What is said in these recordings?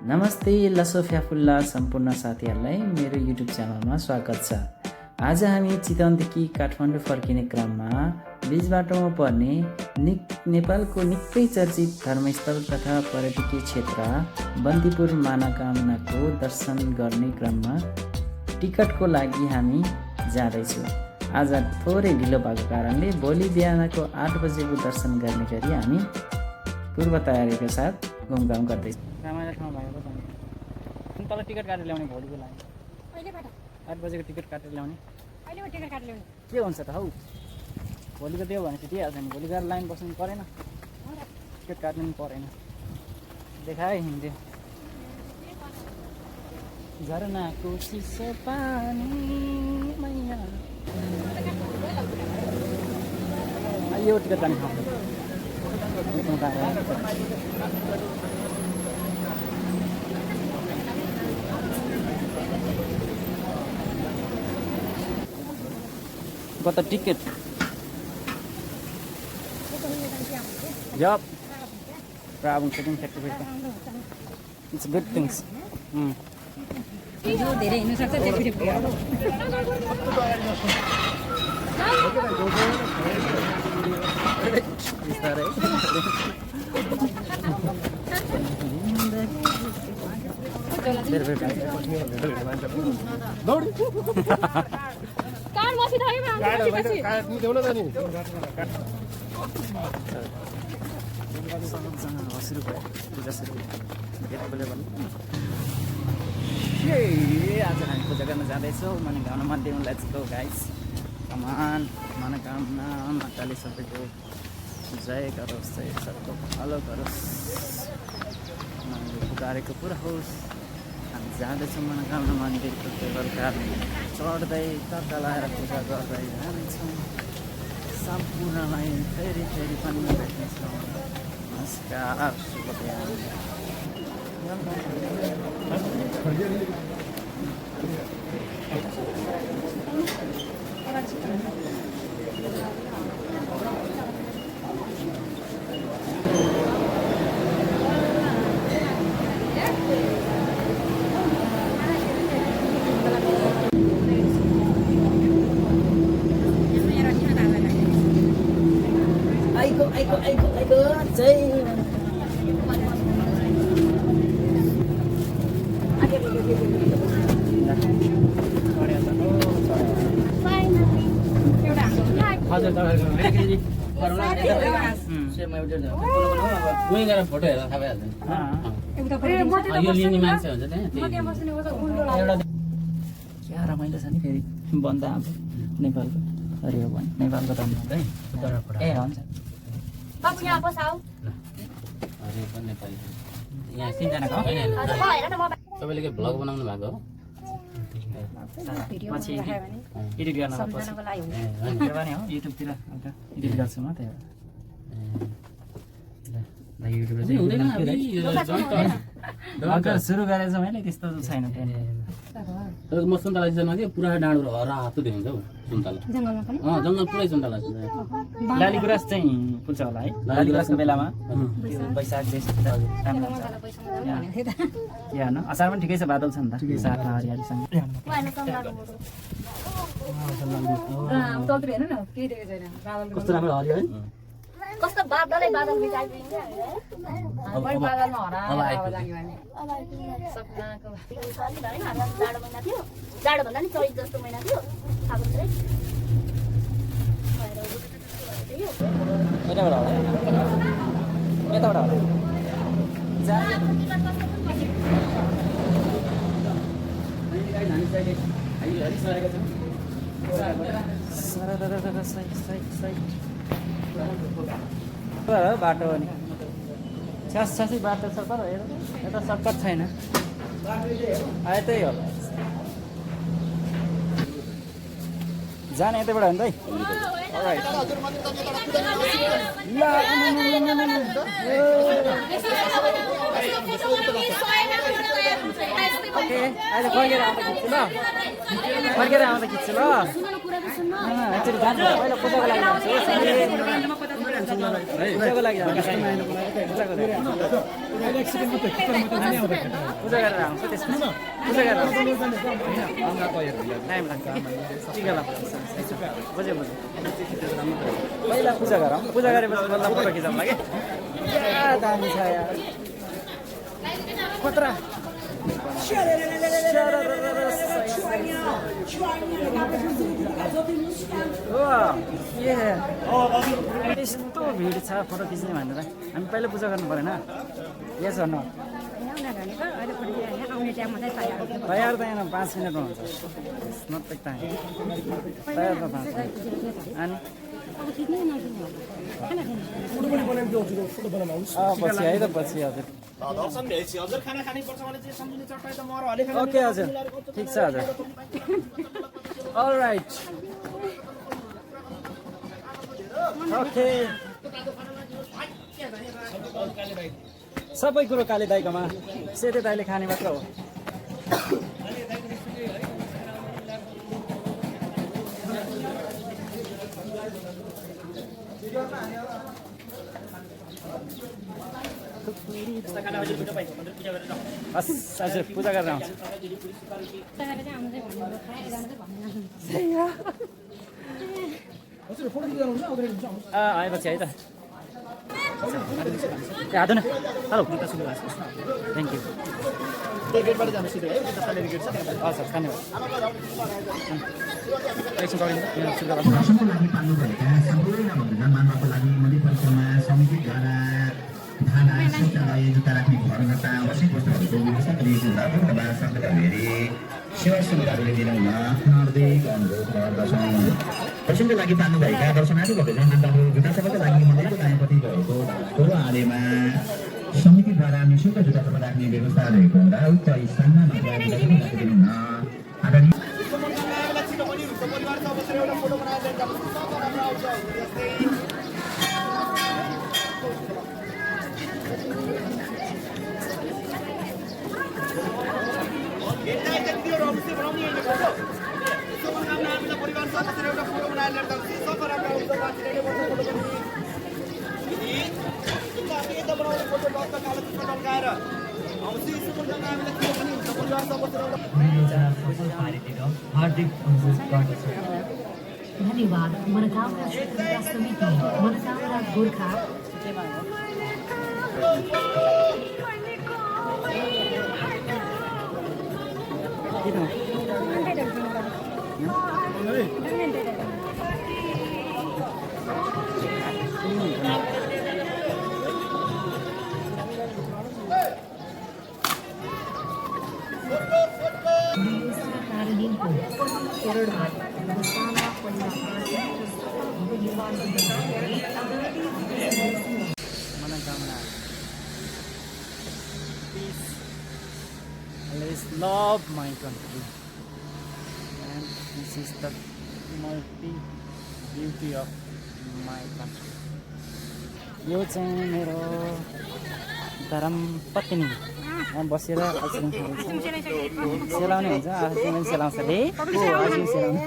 नमस्ते लसोफिया फुल्ला सम्पूर्ण साथीहरूलाई मेरो युट्युब च्यानलमा स्वागत छ। आज हामी चितवनदेखि काठमाडौँ फर्किने क्रममा बीच बाटोमा पर्ने नेपालको निकै चर्चित धर्मस्थल तथा पर्यटकीय क्षेत्र बन्दीपुर मनोकामनाको दर्शन गर्ने क्रममा टिकटको लागि हामी जाँदैछौँ। आज थोरै ढिलो भएको कारणले भोलि बिहानको 8 बजेको दर्शन गर्ने गरी हामी पूर्व तयारीका साथ घुमघाम गर्दैछौँ। तल टिकट काटेर ल्याउने भोलिको लागि 8 बजेको टिकट काटेर ल्याउने के हुन्छ त हौ भोलिको त्यो भने चाहिँ दिइहाल्छ नि। भोलि गएर लाइन बस्नु परेन, टिकट काट्नु पनि परेन। देखाए हिँड्यो झरनाको चिसो पानी मैया यो टिकट काट्ने ठाउँ got the ticket. Yup. Problem taking certificate. It's good things. Is that right? आज हामी पूजा गर्न जाँदैछौँ मनोकामना मन्दिरमा। Let's go guys, come on. Manokamana माताले सबैको जय गरोस्, सबको भलो गरोस्, पुकारेको पुरा होस्। हामी जाँदैछौँ मनोकामना मन्दिरको टेबल कार चढ्दै टक्का लगाएर पूजा गर्दै जान्छौँ। सम्पूर्णलाई फेरि पनि भेट्नेछौँ। नमस्कार, शुभ बिहान। आइगो जय फोटो हेर्दा थाहा भइहाल्छ यो लिने मान्छे हुन्छ क्या रमाइलो छ नि। फेरि बन्द अब नेपालको अरे हो भने नेपालको त ए हुन्छ यहाँ तिनजनाको तपाईँले के भ्लग बनाउनु भएको हो? पछि एडिट गर्न युट्युबतिर एडिट गर्छु म। त्यही भएर सुरु गरेको छ मैले, त्यस्तो छैन। म सुन्तला सिजनमा कि पुरा डाँडो रातो देखिन्छ हौ सुन्तला। जङ्गल पुरै सुन्तला छ। लाली गुराँस चाहिँ फुल्छ होला है? लाली गुराँसको बेलामा वैशाख के हाल्नु, असार पनि ठिकै छ, बादल छ नि त साथा हरियालीसँग। कस्तो राम्रो हरियो है। कस्तो बादलै बादल बिचाइदिन्छ हैन। बादलमा हराएर सपनाको जाडो महिना थियो, जाडो भन्दा नि चैत जस्तो महिना थियो। यताबाट होला, यताबाट होला। बाटो अनि छ्यासै बाटो छ तर यता सर्टकट छैन। त्यही हो जाने यतैबाट हो नि त। ओके अहिले फर्केर आउँदा खिच्छु ल फर्केर आउँदा खिच्छु ल एकचोटि जान्छ पहिला पूजाको लागि जान्छु पूजाको लागि जान्छ पूजा गरेर आउँछ त्यसमा पूजा गरेर टाइम लाग्छ टिका लाग्छ बुझ्यो पहिला पूजा गरौँ पूजा गरेपछि बल्ल फोटो खिचाउँ लागि दामी छ यार खतरा यस्तो भिड छ फोटो खिच्ने भनेर हामी पहिला पूजा गर्नु परेन यस भन्नु तयार त यहाँ 5 मिनटमा हुन्छ नत्तै टाइम तयार त 5 मिनट अनि पछि है त पछि हजुर ओके हजुर ठिक छ हजुर अलराइट ओके सबै कुरो काले दाइकोमा सेते दाइले खाने मात्र हो हस् हजुर पूजा गरेर आउँछु आएपछि है त हात न हेलो थ्याङ्क यू हस् धन्यवाद थाना शौचालय जुत्ता राख्ने घरघट्टा आवश्यक वस्तुहरूको व्यवस्था गरिएको हुँदा पूर्णबाट सङ्कट हेरी सेवा सुविधाहरूले दिनुहुन हार्दिक अनुरोध गर्दछौँ। दर्शनको लागि पाल्नुभएका दर्शनार्थी भक्तजन मान्दाहरू जुत्ता सफाका लागि मन्दिरको दायाँपट्टि भएको ठुलो आडेमा समितिद्वारा निःशुल्क जुत्ता सफा राख्ने व्यवस्था रहेको हुँदा उक्त स्थानमा मात्र जुत्ता सफा राखिदिनुहुन आदरणीय हार्दिक अनुरोध गर्दछु। धन्यवाद। मनोकामना क्षेत्रका समिति मनोकामना गोर्खा मनोकामना Let's love my country and this is the multi beauty of my country. यो चाहिँ मेरो धर्मपत्नी बसेर आइसक्रिम खाँदैछ सेलाउने हुन्छ आफूले सेलाउँछ रे आइसक्रिम सेलाउने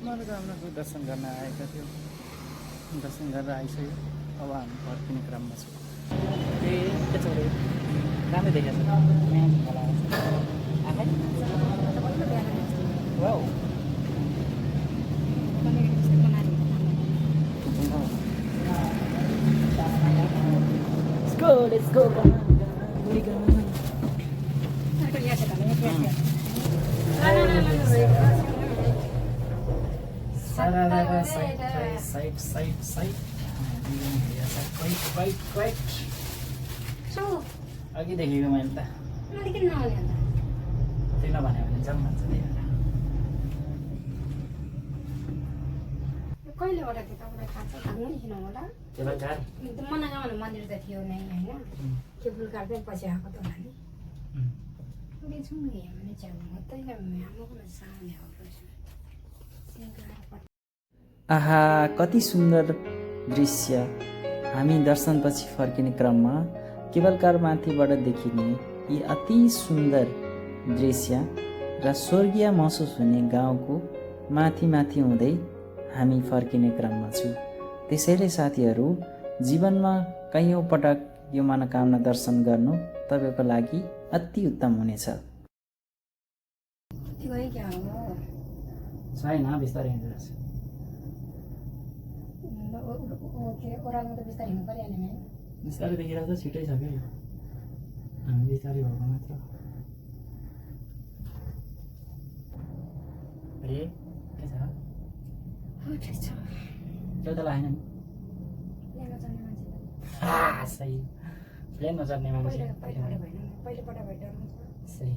मनोकामनाको दर्शन गर्न आएका थियौँ दर्शन गरेर आइसक्यो अब हामी फर्किने क्रममा छौँ के छ राम्रै देखेको छ Let's go. Side. Quite. अघि देखेको मैले त त्यही नभने भने जाउँ भन्छ त्यही भएर कहिलेबाट थियो तपाईँलाई थाहा छ थाहा नै थिएन होला एकदम मनोकामना मन्दिर त थियो नै होइन त्यो फुलकार चाहिँ पछि आएको त होला नि छौँ नि भने चाहिँ मात्रै आमाको सामने आहा कति सुन्दर दृश्य हामी दर्शनपछि फर्किने क्रममा केबलकार माथिबाट देखिने यी अति सुन्दर दृश्य र स्वर्गीय महसुस हुने गाउँको माथि माथि हुँदै हामी फर्किने क्रममा छु। त्यसैले साथीहरू, जीवनमा कैयौँ पटक यो मनोकामना दर्शन गर्नु तपाईँको लागि अति उत्तम हुनेछ। छैन, बिस्तारै हिँड्दैछ। बिस्तारै देखिरहेको छ, छिटै छ क्या, हामी बिस्तारै भएको मात्र। अरे के छ? त्यो त लागेन नि। सही, प्लेनमा चढ्ने मान्छे सही।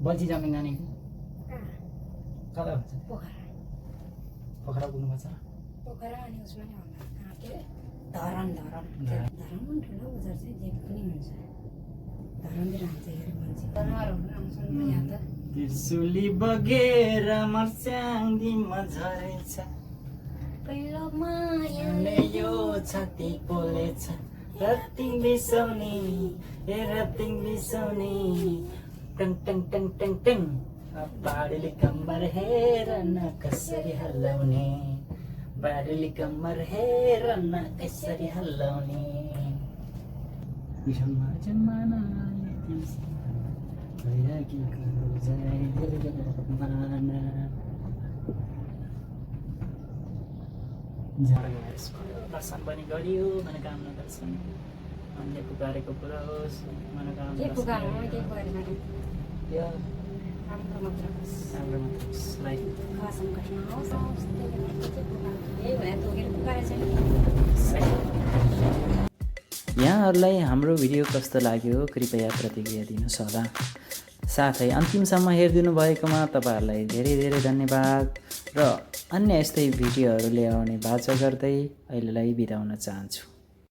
बल्छी जमिन जाने कता हुन्छ? पोखरा पुग्नुपर्छ। पोखरा अनि उसमा नि होला के अरे धरान पनि ठुलो बजार चाहिँ जे पनि हुन्छ। धरानतिर हान्छ हेर मान्छे धरानहरू आउँछन् यहाँ त। त्रिशुली बगेर मर्स्याङदीमा झरेछ, पहिलो माया यो छाती पोलेछ, रत्तिङ बिसाउने tongue tongue tongue tongue tongue. बाढीले कम्मर हेर न कसरी हल्लाउने, बाढीले कम्मर हेर न कसरी हल्लाउने। दर्शन पनि गरियो, मनोकामना दर्शन हामीले पुकारेको पुरा होस्। मनोकामना के पुकार्नु म के गरेन त्यो राम्रो मात्र राम्रो मात्र होस्। लाइक खासम कठिन होस् के पुकार्नु यही भने तोकेर पुकारेछ नि। यहाँहरूलाई हाम्रो भिडियो कस्तो लाग्यो कृपया प्रतिक्रिया दिनुहोस् होला। साथै अन्तिमसम्म हेरिदिनु भएकोमा तपाईँहरूलाई धेरै धेरै धन्यवाद र अन्य यस्तै भिडियोहरू ल्याउने बाचा गर्दै अहिलेलाई बिदा हुन चाहन्छु।